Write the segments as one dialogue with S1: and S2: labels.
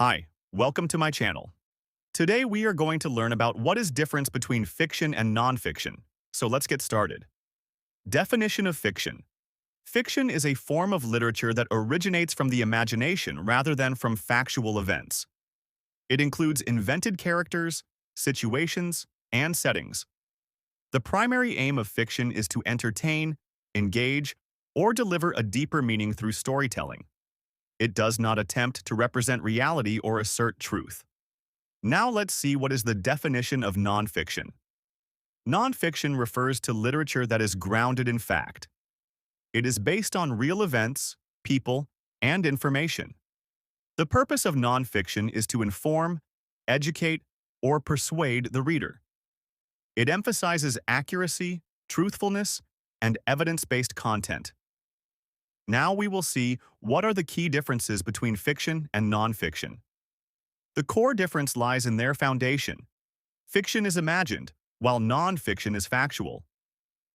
S1: Hi, welcome to my channel. Today we are going to learn about what is difference between fiction and nonfiction. So let's get started. Definition of fiction. Fiction is a form of literature that originates from the imagination rather than from factual events. It includes invented characters, situations, and settings. The primary aim of fiction is to entertain, engage, or deliver a deeper meaning through storytelling. It does not attempt to represent reality or assert truth. Now let's see what is the definition of nonfiction. Nonfiction refers to literature that is grounded in fact. It is based on real events, people, and information. The purpose of nonfiction is to inform, educate, or persuade the reader. It emphasizes accuracy, truthfulness, and evidence-based content. Now we will see what are the key differences between fiction and nonfiction. The core difference lies in their foundation. Fiction is imagined, while nonfiction is factual.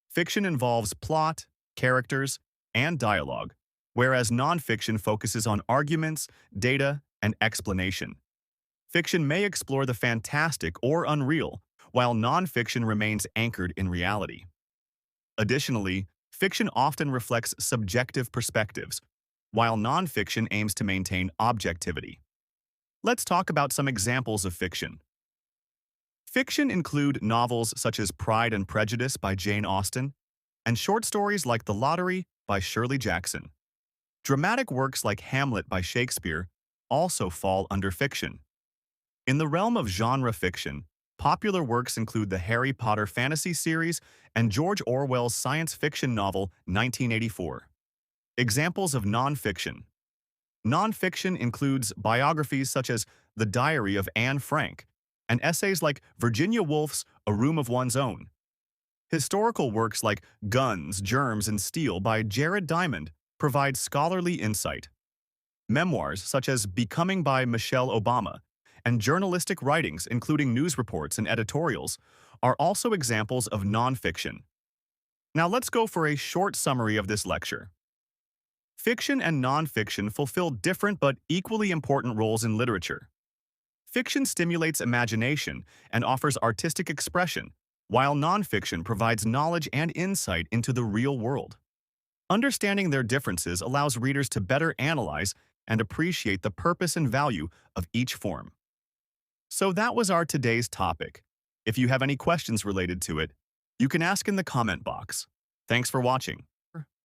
S1: Fiction involves plot, characters, and dialogue, whereas nonfiction focuses on arguments, data, and explanation. Fiction may explore the fantastic or unreal, while nonfiction remains anchored in reality. Additionally, fiction often reflects subjective perspectives, while nonfiction aims to maintain objectivity. Let's talk about some examples of fiction. Fiction include novels such as Pride and Prejudice by Jane Austen and short stories like The Lottery by Shirley Jackson. Dramatic works like Hamlet by Shakespeare also fall under fiction. In the realm of genre fiction, popular works include the Harry Potter fantasy series and George Orwell's science fiction novel 1984. Examples of nonfiction. Nonfiction includes biographies such as The Diary of Anne Frank and essays like Virginia Woolf's A Room of One's Own. Historical works like Guns, Germs, and Steel by Jared Diamond provide scholarly insight. Memoirs such as Becoming by Michelle Obama and journalistic writings, including news reports and editorials, are also examples of nonfiction. Now let's go for a short summary of this lecture. Fiction and nonfiction fulfill different but equally important roles in literature. Fiction stimulates imagination and offers artistic expression, while nonfiction provides knowledge and insight into the real world. Understanding their differences allows readers to better analyze and appreciate the purpose and value of each form. So that was our today's topic. If you have any questions related to it, you can ask in the comment box. Thanks for watching.